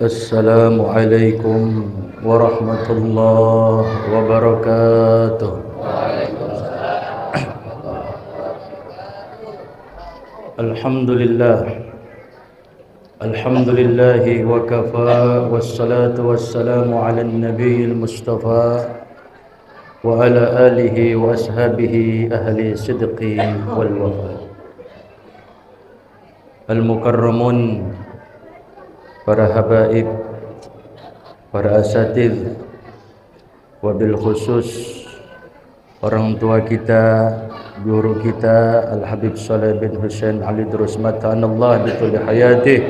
Assalamualaikum warahmatullahi wabarakatuh. Alhamdulillah. Alhamdulillahi wa kafa, wassalatu wassalamu ala nabiyil mustafa wa ala alihi wa ashabihi ahli sidqi wal wafa. Al-mukarramun, para habaib, para asatidz, wabil khusus orang tua kita, guru kita Al-Habib Saleh bin Husain Ali Drus Mata'anallah bituli hayatih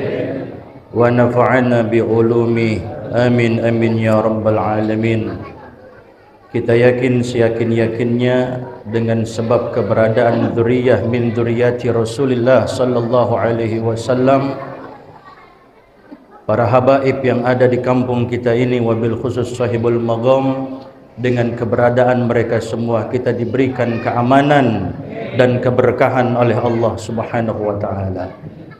wa nafa'ana bi ulumi, amin amin ya rabbal alamin. Kita yakin seyakin-yakinnya dengan sebab keberadaan dzurriyyah min dzurriyyati Rasulillah sallallahu alaihi wasallam, para habaib yang ada di kampung kita ini, wabil khusus sahibul maqam, dengan keberadaan mereka semua kita diberikan keamanan dan keberkahan oleh Allah Subhanahu wa taala.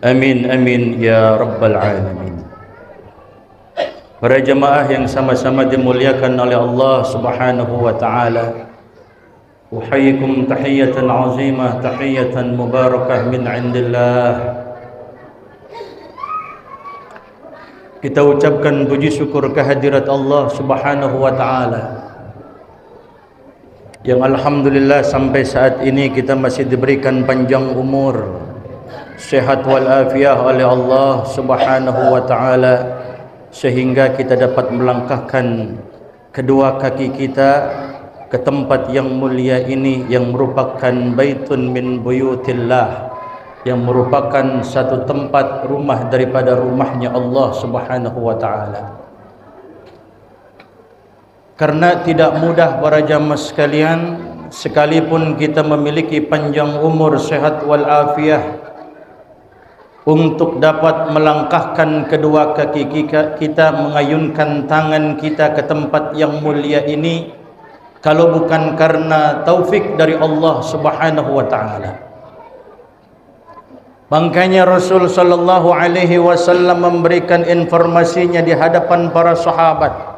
Amin amin ya rabbal alamin. Para jemaah yang sama-sama dimuliakan oleh Allah Subhanahu wa taala, uhayyikum tahiyatan azimah, tahiyatan mubarakah min indillah. Kita ucapkan puji syukur kehadirat Allah Subhanahu wa taala yang alhamdulillah sampai saat ini kita masih diberikan panjang umur, sehat wal afiah oleh Allah Subhanahu wa taala, sehingga kita dapat melangkahkan kedua kaki kita ke tempat yang mulia ini, yang merupakan baitun min buyutillah, yang merupakan satu tempat rumah daripada rumahnya Allah Subhanahu wa taala. Karena tidak mudah para jamaah sekalian, sekalipun kita memiliki panjang umur, sehat wal afiah, untuk dapat melangkahkan kedua kaki kita, mengayunkan tangan kita ke tempat yang mulia ini, kalau bukan karena taufik dari Allah Subhanahu wa taala. Makanya Rasul sallallahu alaihi wasallam memberikan informasinya di hadapan para sahabat.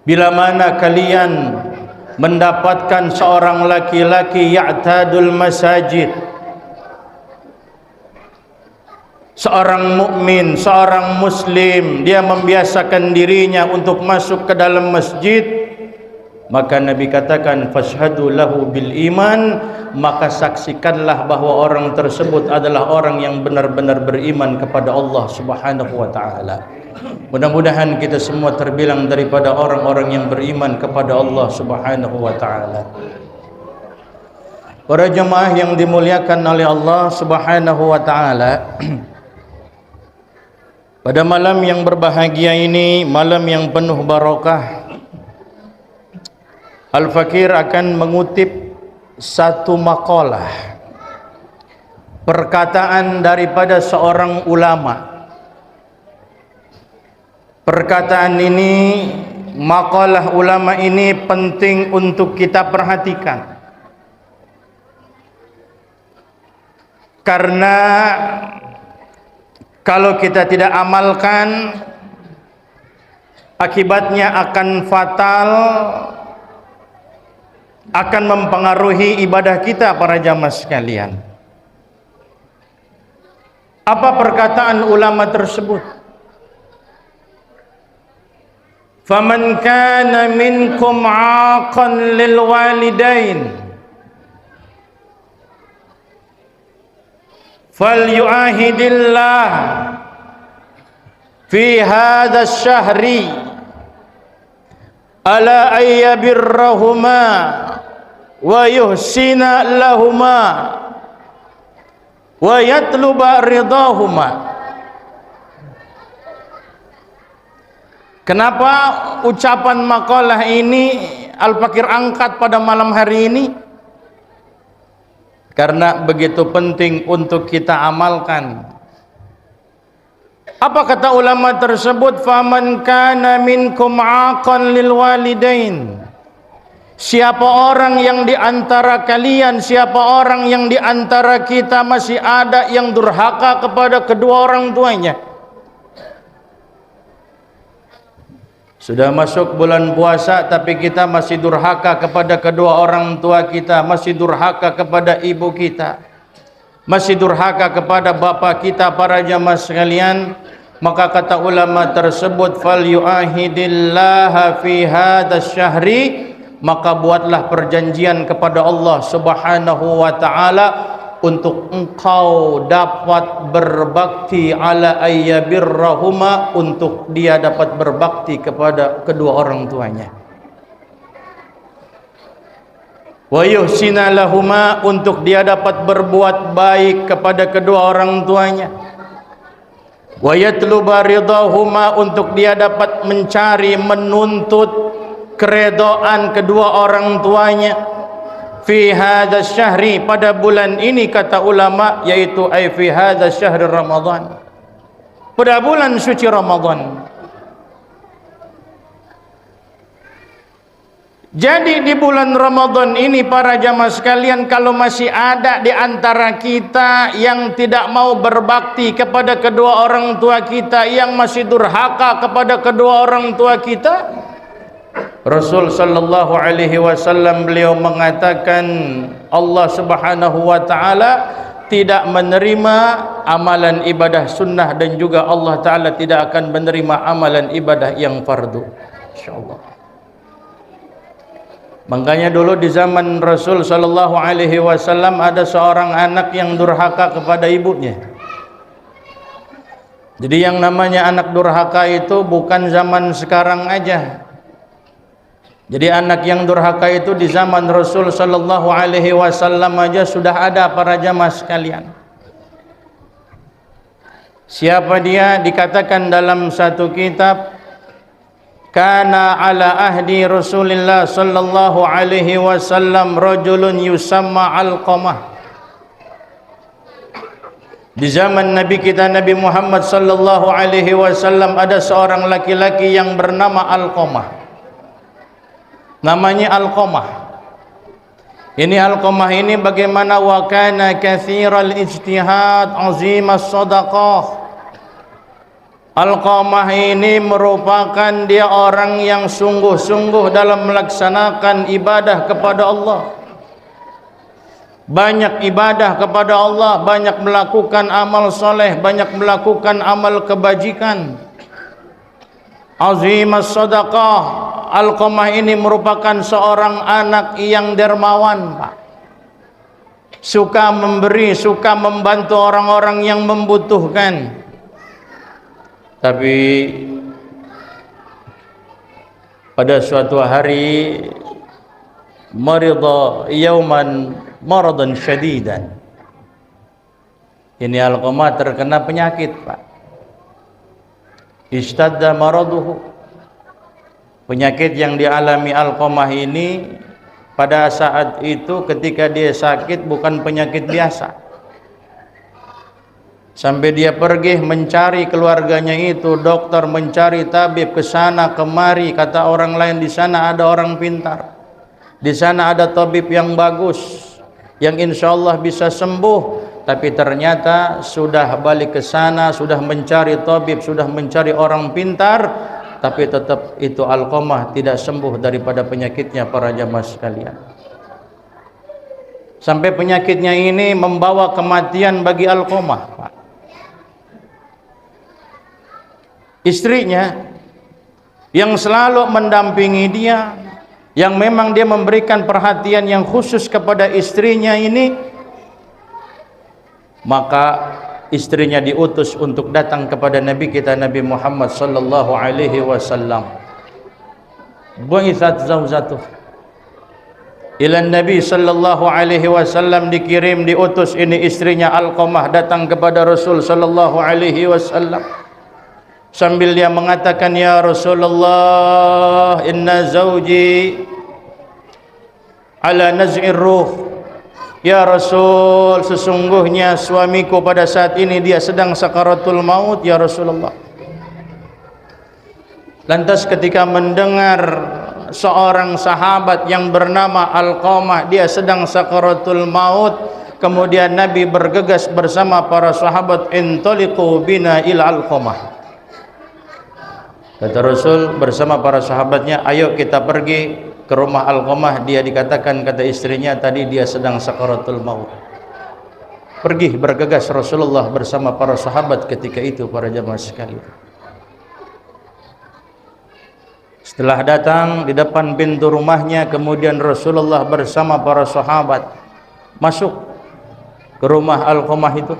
Bila mana kalian mendapatkan seorang laki-laki ya'tadul masajid, seorang mukmin, seorang muslim, dia membiasakan dirinya untuk masuk ke dalam masjid, maka Nabi katakan fashhadu lahu bil iman, maka saksikanlah bahwa orang tersebut adalah orang yang benar-benar beriman kepada Allah Subhanahu wa taala. Mudah-mudahan kita semua terbilang daripada orang-orang yang beriman kepada Allah Subhanahu wa taala. Para jemaah yang dimuliakan oleh Allah Subhanahu wa taala, pada malam yang berbahagia ini, malam yang penuh barakah, Al-Fakir akan mengutip satu makalah, perkataan daripada seorang ulama. Perkataan ini, makalah ulama ini penting untuk kita perhatikan, karena kalau kita tidak amalkan, akibatnya akan fatal, akan mempengaruhi ibadah kita para jamaah sekalian. Apa perkataan ulama tersebut? Faman kana minkum 'aqan lil walidain falyu'ahidillah fi hadha ash-shahri ala ayyabirrahuma wa yuhsina lahuma wa yatluba ridahuma. Kenapa ucapan makalah ini Al-Fakir angkat pada malam hari ini? Karena begitu penting untuk kita amalkan. Apa kata ulama tersebut? Faman kana minkum 'aqan lil walidain. Siapa orang yang di antara kalian, siapa orang yang di antara kita masih ada yang durhaka kepada kedua orang tuanya, Sudah masuk bulan puasa tapi kita masih durhaka kepada kedua orang tua kita, masih durhaka kepada ibu kita, masih durhaka kepada bapa kita. Para jamaah sekalian, maka kata ulama tersebut, fal yu'ahidillaha fi hadzal syahri, maka buatlah perjanjian kepada Allah Subhanahu wa taala untuk engkau dapat berbakti ala ayyabirrahuma, untuk dia dapat berbakti kepada kedua orang tuanya. Wa yuhsina lahuma, untuk dia dapat berbuat baik kepada kedua orang tuanya. Wa yatluba ridahuma, untuk dia dapat mencari, menuntut keredaan kedua orang tuanya. Fi hadzal syahri, pada bulan ini kata ulama, yaitu ai fi hadzal syahr Ramadan, pada bulan suci Ramadan. Jadi di bulan Ramadan ini para jamaah sekalian, kalau masih ada di antara kita yang tidak mau berbakti kepada kedua orang tua kita, yang masih durhaka kepada kedua orang tua kita, Rasul sallallahu alaihi wasallam beliau mengatakan Allah Subhanahu wa taala tidak menerima amalan ibadah sunnah, dan juga Allah taala tidak akan menerima amalan ibadah yang fardu, insyaallah. Makanya dulu di zaman Rasul sallallahu alaihi wasallam ada seorang anak yang durhaka kepada ibunya. Jadi yang namanya anak durhaka itu bukan zaman sekarang aja. Jadi anak yang durhaka itu di zaman Rasul sallallahu alaihi wasallam aja sudah ada para jamaah sekalian. Siapa dia? Dikatakan dalam satu kitab, kana ala ahdi Rasulillah sallallahu alaihi wasallam rajulun yusamma Alqamah. Di zaman Nabi kita Nabi Muhammad sallallahu alaihi wasallam ada seorang laki-laki yang bernama Alqamah. Namanya Alqamah. Ini Alqamah ini bagaimana? Wa kana katsiral ijtihad azimas sadaqah. Alqamah ini merupakan dia orang yang sungguh-sungguh dalam melaksanakan ibadah kepada Allah. Banyak ibadah kepada Allah, banyak melakukan amal soleh, banyak melakukan amal kebajikan. Azimas sadaqah. Alqamah ini merupakan seorang anak yang dermawan, Pak. Suka memberi, suka membantu orang-orang yang membutuhkan. Tapi pada suatu hari marida yauman maradan syadidan. Ini Alqamah terkena penyakit, Pak. Ishtadda maraduhu. Penyakit yang dialami Alqamah ini pada saat itu ketika dia sakit bukan penyakit biasa. Sampai dia pergi mencari keluarganya itu, dokter mencari tabib ke sana kemari, kata orang lain di sana ada orang pintar. Di sana ada tabib yang bagus, yang insyaallah bisa sembuh. Tapi ternyata sudah balik ke sana, sudah mencari tabib, sudah mencari orang pintar, tapi tetap itu Alqamah tidak sembuh daripada penyakitnya para jamaah sekalian. Sampai penyakitnya ini membawa kematian bagi Alqamah, Pak. Istrinya yang selalu mendampingi dia, yang memang dia memberikan perhatian yang khusus kepada istrinya ini, maka istrinya diutus untuk datang kepada Nabi kita Nabi Muhammad sallallahu alaihi wasallam. Bu'itsat zaujatuh ila Nabi sallallahu alaihi wasallam, dikirim, diutus ini istrinya Alqamah datang kepada Rasul sallallahu alaihi wasallam sambil dia mengatakan, ya Rasulullah, inna zauji ala naz'ir ruh. Ya Rasul, sesungguhnya suamiku pada saat ini dia sedang sakaratul maut, ya Rasulullah. Lantas ketika mendengar seorang sahabat yang bernama Alqamah dia sedang sakaratul maut, kemudian Nabi bergegas bersama para sahabat, intaliqu bina ila Alqamah. Kata Rasul bersama para sahabatnya, ayo kita pergi ke rumah Alqamah. Dia dikatakan, kata istrinya, tadi dia sedang sakaratul maut. Pergi bergegas Rasulullah bersama para sahabat ketika itu, para jamaah sekalian. Setelah datang di depan pintu rumahnya, kemudian Rasulullah bersama para sahabat masuk ke rumah Alqamah itu.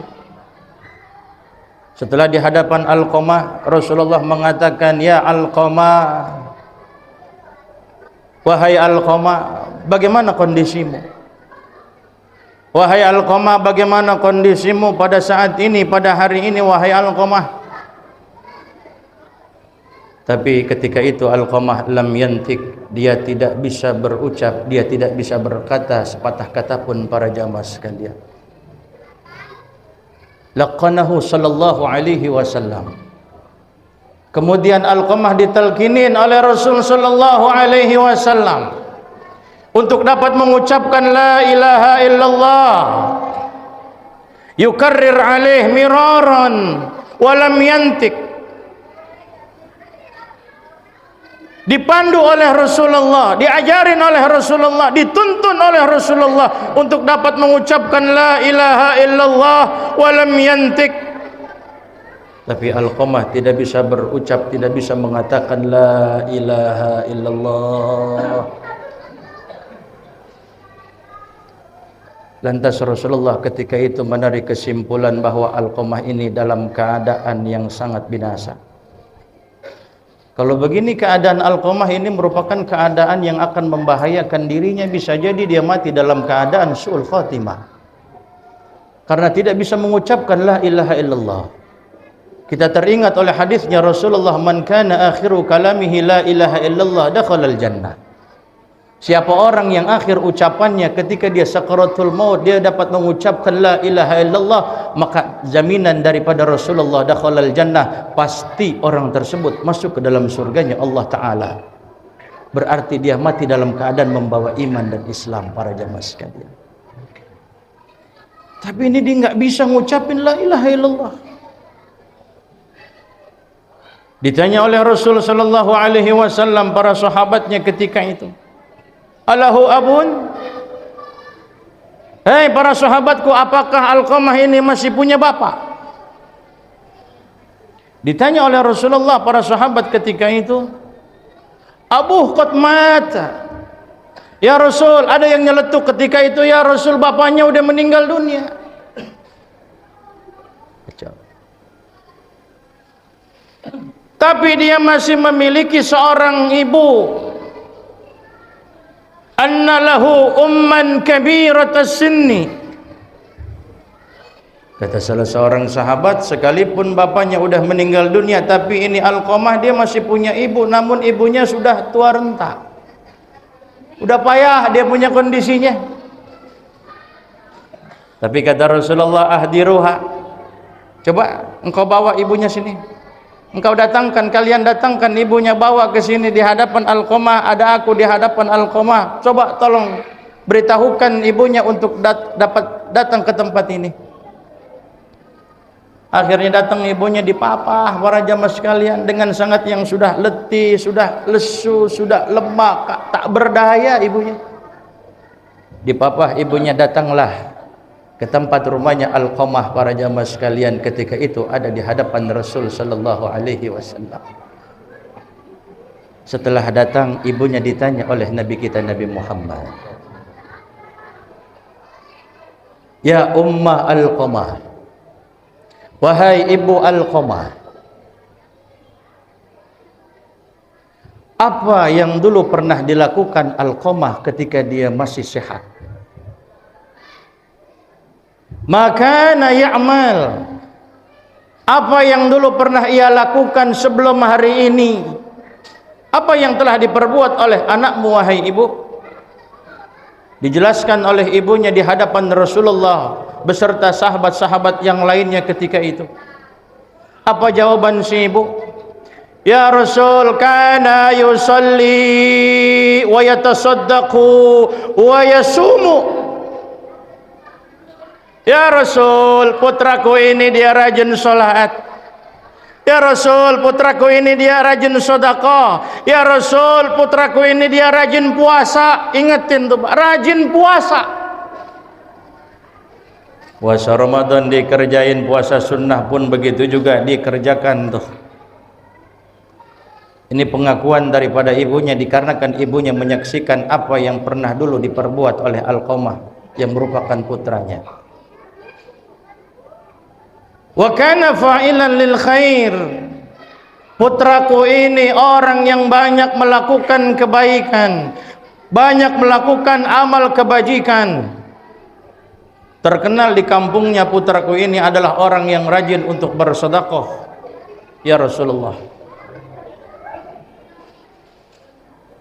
Setelah di hadapan Alqamah, Rasulullah mengatakan, ya Alqamah, wahai Alqamah, bagaimana kondisimu? Wahai Alqamah, bagaimana kondisimu pada saat ini, pada hari ini, wahai Alqamah? Tapi ketika itu Alqamah lam yantik, dia tidak bisa berucap, dia tidak bisa berkata sepatah kata pun, para jamaah sekalian. Laqanahu sallallahu alaihi wasallam. Kemudian Alqamah ditalkinin oleh Rasul sallallahu alaihi wasallam untuk dapat mengucapkan la ilaha illallah. Yukarrir alaih miraran wa lam yantik. Dipandu oleh Rasulullah, diajarin oleh Rasulullah, dituntun oleh Rasulullah untuk dapat mengucapkan la ilaha illallah wa lam yantik. Tapi Alqamah tidak bisa berucap, tidak bisa mengatakan la ilaha illallah. Lantas Rasulullah ketika itu menarik kesimpulan bahwa Alqamah ini dalam keadaan yang sangat binasa. Kalau begini keadaan Alqamah ini merupakan keadaan yang akan membahayakan dirinya, bisa jadi dia mati dalam keadaan su'ul khatimah. Karena tidak bisa mengucapkan la ilaha illallah. Kita teringat oleh hadisnya Rasulullah, man kana akhiru kalamihi la ilaha illallah dakhalal jannah. Siapa orang yang akhir ucapannya ketika dia sakaratul maut, dia dapat mengucapkan la ilaha illallah, maka jaminan daripada Rasulullah dakhalal jannah, pasti orang tersebut masuk ke dalam surganya Allah Ta'ala. Berarti dia mati dalam keadaan membawa iman dan Islam, para jamaah sekalian. Tapi ini dia nggak bisa ngucapin la ilaha illallah. Ditanya oleh Rasul sallallahu alaihi wasallam para sahabatnya ketika itu, alahu abun? Hei para sahabatku, apakah Alqamah ini masih punya bapak? Ditanya oleh Rasulullah para sahabat ketika itu, abuh qad mata. Ya Rasul, ada yang nyeletuk ketika itu, ya Rasul, bapaknya udah meninggal dunia. Tapi dia masih memiliki seorang ibu. Anna lahu umman kabiratas sinni. Kata salah seorang sahabat, sekalipun bapaknya udah meninggal dunia, tapi ini Alqamah dia masih punya ibu, namun ibunya sudah tua renta. Udah payah dia punya kondisinya. Tapi kata Rasulullah, ahdiruha. Coba engkau bawa ibunya sini. Engkau datangkan, kalian datangkan ibunya, bawa ke sini di hadapan Alqamah. Ada aku di hadapan Alqamah. Coba tolong beritahukan ibunya untuk dapat datang ke tempat ini. Akhirnya datang ibunya, dipapah para jamaah sekalian dengan sangat yang sudah letih, sudah lesu, sudah lemah, tak berdaya ibunya. Dipapah ibunya, datanglah ke tempat rumahnya Alqamah para jamaah sekalian. Ketika itu ada di hadapan Rasul sallallahu alaihi wasallam. Setelah datang, ibunya ditanya oleh Nabi kita Nabi Muhammad, ya ummah Alqamah, wahai ibu Alqamah, apa yang dulu pernah dilakukan Alqamah ketika dia masih sehat? Maka ya'mal, apa yang dulu pernah ia lakukan sebelum hari ini? Apa yang telah diperbuat oleh anakmu wahai ibu? Dijelaskan oleh ibunya di hadapan Rasulullah beserta sahabat-sahabat yang lainnya ketika itu. Apa jawaban si ibu? Ya Rasul, kana yusalli wa yatasaddaqu wa yasumu. Ya Rasul, putraku ini dia rajin sholat, Ya Rasul, putraku ini dia rajin sedekah. Ya Rasul, putraku ini dia rajin puasa. Ingetin tuh, rajin puasa. Puasa Ramadan dikerjain, puasa sunnah pun begitu juga dikerjakan tuh. Ini pengakuan daripada ibunya, dikarenakan ibunya menyaksikan apa yang pernah dulu diperbuat oleh Alqamah yang merupakan putranya. Wa kana fa'ilan lil khair. Putraku ini orang yang banyak melakukan kebaikan, banyak melakukan amal kebajikan. Terkenal di kampungnya putraku ini adalah orang yang rajin untuk bersedekah. Ya Rasulullah.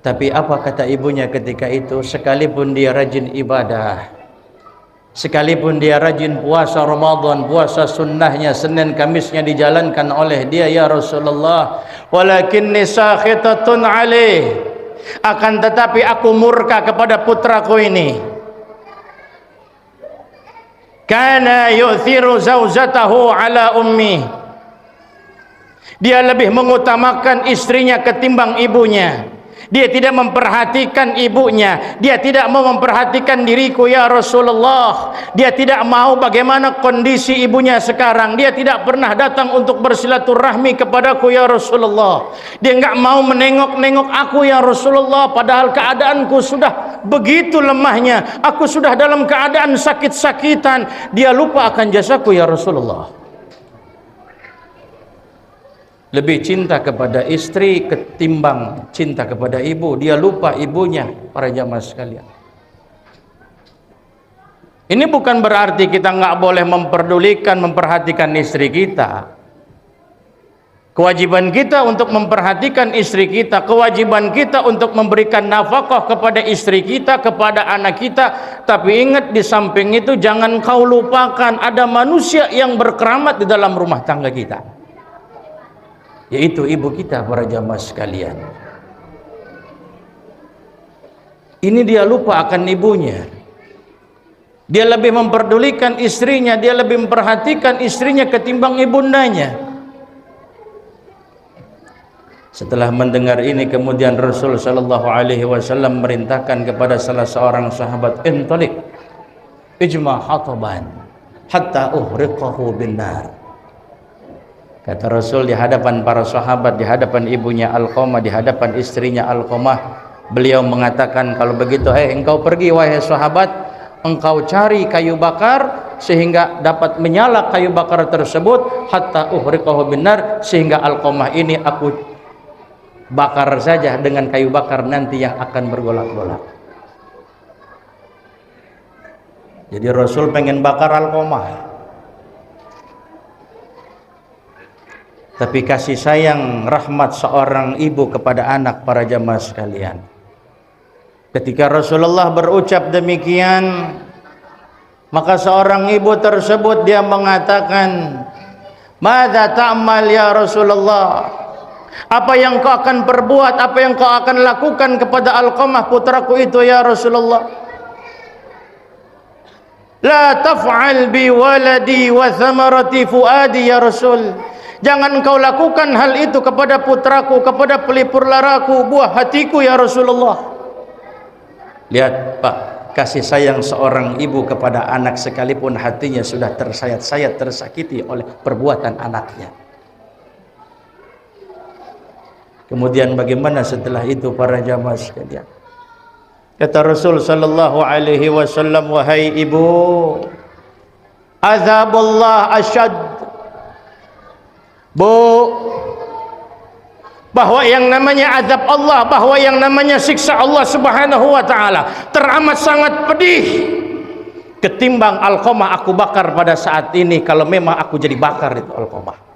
Tapi apa kata ibunya ketika itu? Sekalipun dia rajin ibadah, sekalipun dia rajin puasa Ramadan, puasa sunnahnya, Senin Kamisnya dijalankan oleh dia, ya Rasulullah, walakinni sakhitatun alaih, akan tetapi aku murka kepada putraku ini. Kana yu'thiru zaujatahu ala ummi, dia lebih mengutamakan istrinya ketimbang ibunya. Dia tidak memperhatikan ibunya, dia tidak mau memperhatikan diriku, ya Rasulullah. Dia tidak mau bagaimana kondisi ibunya sekarang. Dia tidak pernah datang untuk bersilaturahmi kepadaku, ya Rasulullah. Dia enggak mau menengok-nengok aku, ya Rasulullah, padahal keadaanku sudah begitu lemahnya. Aku sudah dalam keadaan sakit-sakitan. Dia lupa akan jasaku, ya Rasulullah. Lebih cinta kepada istri ketimbang cinta kepada ibu. Dia lupa ibunya, para jamaah sekalian. Ini bukan berarti kita nggak boleh memperdulikan, memperhatikan istri kita. Kewajiban kita untuk memperhatikan istri kita, kewajiban kita untuk memberikan nafkah kepada istri kita, kepada anak kita. Tapi ingat, di samping itu jangan kau lupakan ada manusia yang berkeramat di dalam rumah tangga kita, yaitu ibu kita, para jamaah sekalian. Ini dia lupa akan ibunya. Dia lebih memperdulikan istrinya, dia lebih memperhatikan istrinya ketimbang ibundanya. Setelah mendengar ini, kemudian Rasul sallallahu alaihi wasallam merintahkan kepada salah seorang sahabat, "Intalik ijma hataban hatta uhriqahu binnar." Kata Rasul di hadapan para sahabat, di hadapan ibunya Alqamah, di hadapan istrinya Alqamah, beliau mengatakan, kalau begitu, engkau pergi wahai sahabat, engkau cari kayu bakar sehingga dapat menyala kayu bakar tersebut, hatta uhriqahu binnar, sehingga Alqamah ini aku bakar saja dengan kayu bakar nanti yang akan bergolak-golak. Jadi Rasul pengen bakar Alqamah. Tapi kasih sayang rahmat seorang ibu kepada anak, para jamaah sekalian. Ketika Rasulullah berucap demikian, maka seorang ibu tersebut dia mengatakan, "Madza ta'mal ya Rasulullah?" Apa yang kau akan perbuat, apa yang kau akan lakukan kepada Alqamah putraku itu, ya Rasulullah? La taf'al bi waladi wa thamarati fuadi ya Rasul. Jangan kau lakukan hal itu kepada putraku, kepada pelipur laraku, buah hatiku, ya Rasulullah. Lihat Pak, kasih sayang seorang ibu kepada anak sekalipun hatinya sudah tersayat-sayat, tersakiti oleh perbuatan anaknya. Kemudian bagaimana setelah itu, para jamaah sekalian? Kata Rasul sallallahu alaihi wasallam, "Wahai ibu, azabullah asyad." Bu, bahwa yang namanya azab Allah, bahwa yang namanya siksa Allah subhanahu wa ta'ala teramat sangat pedih ketimbang Alqamah aku bakar pada saat ini, kalau memang aku jadi bakar itu Alqamah.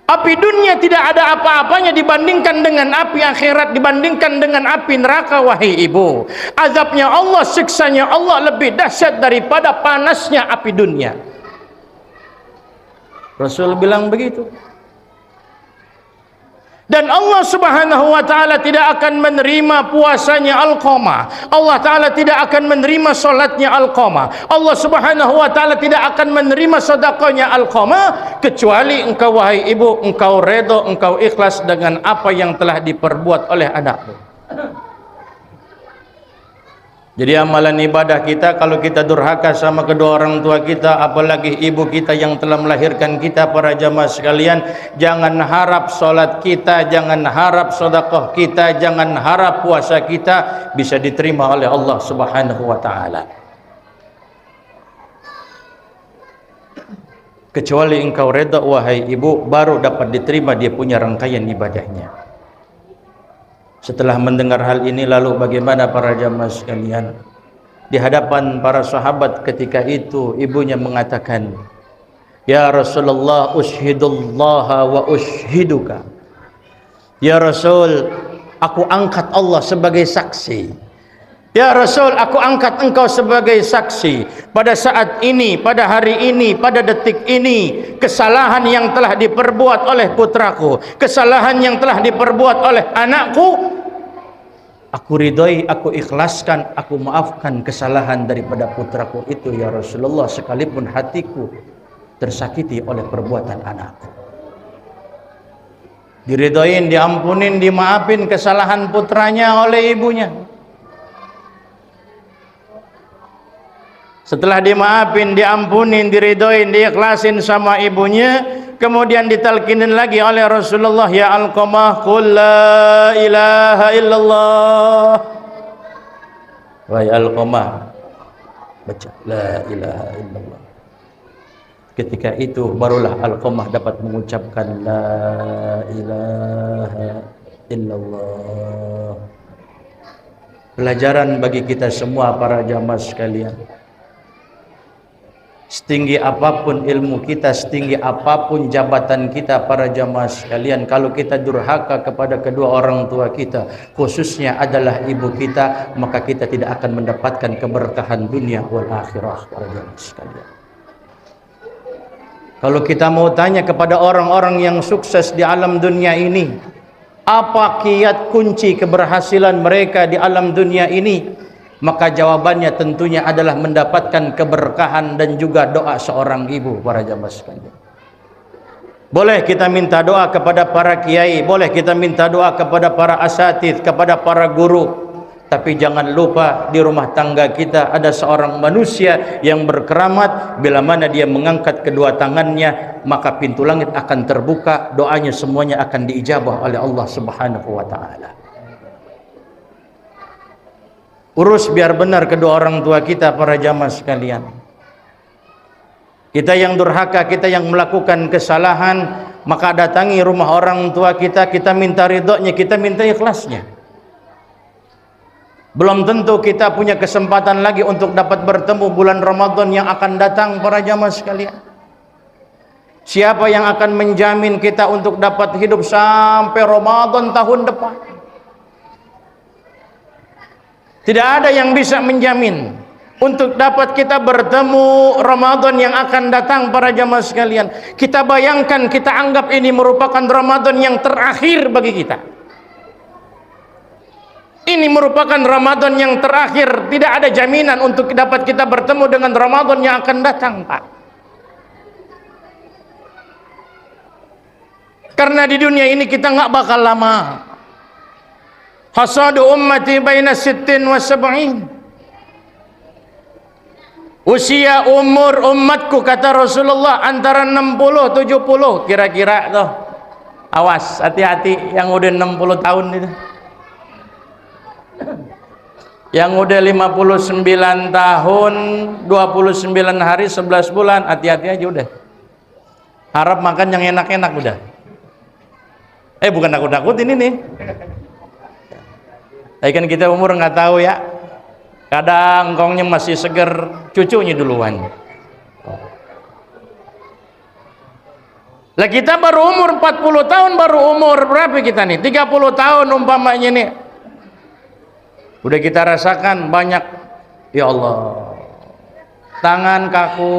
Api dunia tidak ada apa-apanya dibandingkan dengan api akhirat, dibandingkan dengan api neraka, wahai ibu. Azabnya Allah, siksanya Allah lebih dahsyat daripada panasnya api dunia. Rasul bilang begitu. Dan Allah Subhanahu wa taala tidak akan menerima puasanya Alqamah. Allah taala tidak akan menerima salatnya Alqamah. Allah Subhanahu wa taala tidak akan menerima sedekahnya Alqamah kecuali engkau wahai ibu, engkau redha, engkau ikhlas dengan apa yang telah diperbuat oleh anakmu. Jadi amalan ibadah kita, kalau kita durhaka sama kedua orang tua kita, apalagi ibu kita yang telah melahirkan kita, para jamaah sekalian, jangan harap solat kita, jangan harap sedekah kita, jangan harap puasa kita bisa diterima oleh Allah Subhanahu wa taala. Kecuali engkau redha wahai ibu, baru dapat diterima dia punya rangkaian ibadahnya. Setelah mendengar hal ini, lalu bagaimana para jamaah sekalian? Di hadapan para sahabat ketika itu, ibunya mengatakan, "Ya Rasulullah, ushidullaha wa ushiduka." Ya Rasul, aku angkat Allah sebagai saksi. Ya Rasul, aku angkat engkau sebagai saksi. Pada saat ini, pada hari ini, pada detik ini, kesalahan yang telah diperbuat oleh putraku, kesalahan yang telah diperbuat oleh anakku, aku ridhoi, aku ikhlaskan, aku maafkan kesalahan daripada putraku itu ya Rasulullah, sekalipun hatiku tersakiti oleh perbuatan anakku. Diridhoin, diampunin, dimaafin kesalahan putranya oleh ibunya. Setelah dimaafin, diampunin, diridhoin, diikhlasin sama ibunya, kemudian ditalkinin lagi oleh Rasulullah, ya Alqamah, qul la ilaha illallah. Wahai Alqamah, baca la ilaha illallah. Ketika itu barulah Alqamah dapat mengucapkan la ilaha illallah. Pelajaran bagi kita semua para jamaah sekalian. Setinggi apapun ilmu kita, setinggi apapun jabatan kita para jamaah sekalian, kalau kita durhaka kepada kedua orang tua kita, khususnya adalah ibu kita, maka kita tidak akan mendapatkan keberkahan dunia wal akhirah para jamaah sekalian. Kalau kita mau tanya kepada orang-orang yang sukses di alam dunia ini, apa kiat kunci keberhasilan mereka di alam dunia ini? Maka jawabannya tentunya adalah mendapatkan keberkahan dan juga doa seorang ibu para jamaah sekalian. Boleh kita minta doa kepada para kiai, boleh kita minta doa kepada para asatidz, kepada para guru, tapi jangan lupa di rumah tangga kita ada seorang manusia yang berkeramat. Bila mana dia mengangkat kedua tangannya, maka pintu langit akan terbuka, doanya semuanya akan diijabah oleh Allah Subhanahu wa taala. Urus biar benar kedua orang tua kita para jamaah sekalian. Kita yang durhaka, kita yang melakukan kesalahan, maka datangi rumah orang tua kita, kita minta ridhonya, kita minta ikhlasnya. Belum tentu kita punya kesempatan lagi untuk dapat bertemu bulan Ramadan yang akan datang para jamaah sekalian. Siapa yang akan menjamin kita untuk dapat hidup sampai Ramadan tahun depan? Tidak ada yang bisa menjamin untuk dapat kita bertemu Ramadan yang akan datang para jamaah sekalian. Kita bayangkan, kita anggap ini merupakan Ramadan yang terakhir bagi kita. Ini merupakan Ramadan yang terakhir. Tidak ada jaminan untuk dapat kita bertemu dengan Ramadan yang akan datang, Pak. Karena di dunia ini kita nggak bakal lama. Hasadu ummati baina 60 wa 70. Usia umur umatku kata Rasulullah antara 60 70 kira-kira tuh. Awas, hati-hati yang udah 60 tahun itu. Yang udah 59 tahun 29 hari 11 bulan, hati-hati aja udah. Harap makan yang enak-enak udah. Bukan nakut-nakutin ini. Kan kita umur nggak tahu ya. Kadang engkongnya masih seger, cucunya duluan. Lah kita baru umur 40 tahun, baru umur berapa kita nih? 30 tahun umpamanya nih. Udah kita rasakan banyak, ya Allah. Tangan kaku,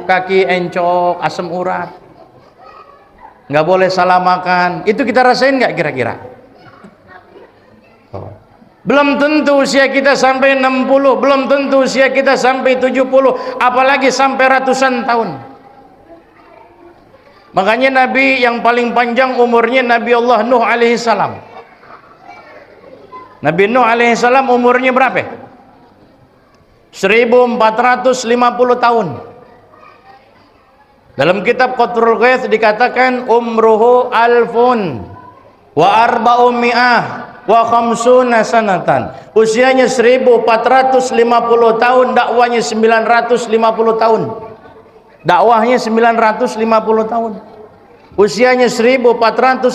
kaki encok, asam urat. nggak boleh salah makan. Itu kita rasain nggak kira-kira? Belum tentu usia kita sampai 60, belum tentu usia kita sampai 70, apalagi sampai ratusan tahun. Makanya Nabi yang paling panjang umurnya Nabi Allah Nuh alaihi salam. Nabi Nuh alaihi salam umurnya berapa? 1450 tahun. Dalam kitab Qatrul Ghaith dikatakan umruhu alfun wa arba'umi'ah wa khamsuna sanatan. Usianya 1450 tahun, dakwanya 950 tahun. Dakwahnya 950 tahun. Usianya 1450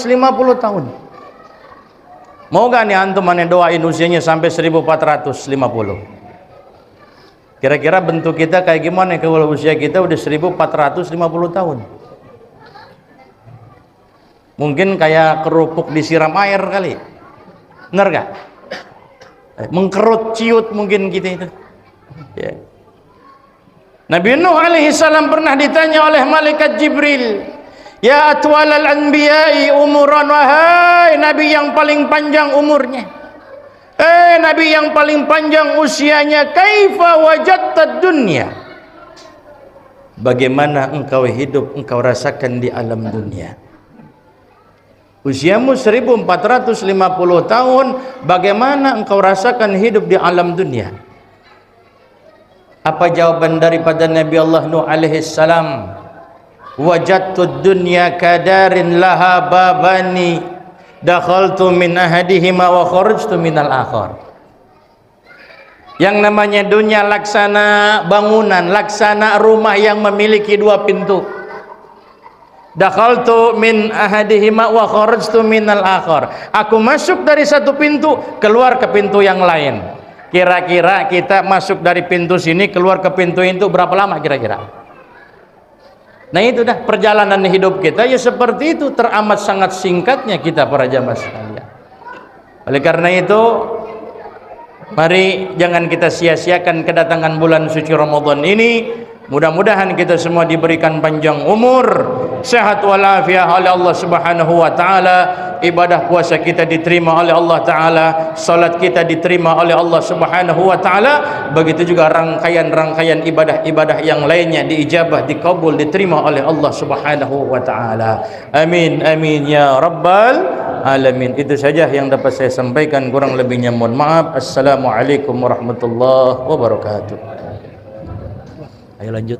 tahun. Mau gak nih antum aneh doain usianya sampai 1450? Kira-kira bentuk kita kayak gimana kalau usia kita udah 1450 tahun? Mungkin kayak kerupuk disiram air kali. Benar gak? Mengkerut ciut mungkin kita itu ya. Nabi Nuh alaihi salam pernah ditanya oleh malaikat Jibril, ya atwalal anbiya'i umuran, wahai nabi yang paling panjang umurnya, nabi yang paling panjang usianya, kaifa wajadtad dunya, bagaimana engkau hidup, engkau rasakan di alam dunia? Usiamu 1450 tahun, bagaimana engkau rasakan hidup di alam dunia? Apa jawaban daripada Nabi Allah Nuh alaihi salam? Wajadtud dunya kadarin laha babani, dakhaltu min ahadihima wa kharajtu minal akhar. Yang namanya dunia laksana bangunan, laksana rumah yang memiliki dua pintu. Dakhaltu min ahadihima wa kharajtu minal akhar. Aku masuk dari satu pintu, keluar ke pintu yang lain. Kira-kira kita masuk dari pintu sini, keluar ke pintu itu berapa lama kira-kira? Nah itu dah perjalanan hidup kita ya seperti itu, teramat sangat singkatnya kita para jamaah sekalian. Oleh karena itu, mari jangan kita sia-siakan kedatangan bulan suci Ramadan ini. Mudah-mudahan kita semua diberikan panjang umur, sehat walafiat oleh Allah Subhanahu wa taala, ibadah puasa kita diterima oleh Allah taala, salat kita diterima oleh Allah Subhanahu wa taala, begitu juga rangkaian-rangkaian ibadah-ibadah yang lainnya diijabah, dikabul, diterima oleh Allah Subhanahu wa taala. Amin amin ya rabbal alamin. Itu saja yang dapat saya sampaikan, kurang lebihnya mohon maaf. Assalamualaikum warahmatullahi wabarakatuh. Ayo lanjut.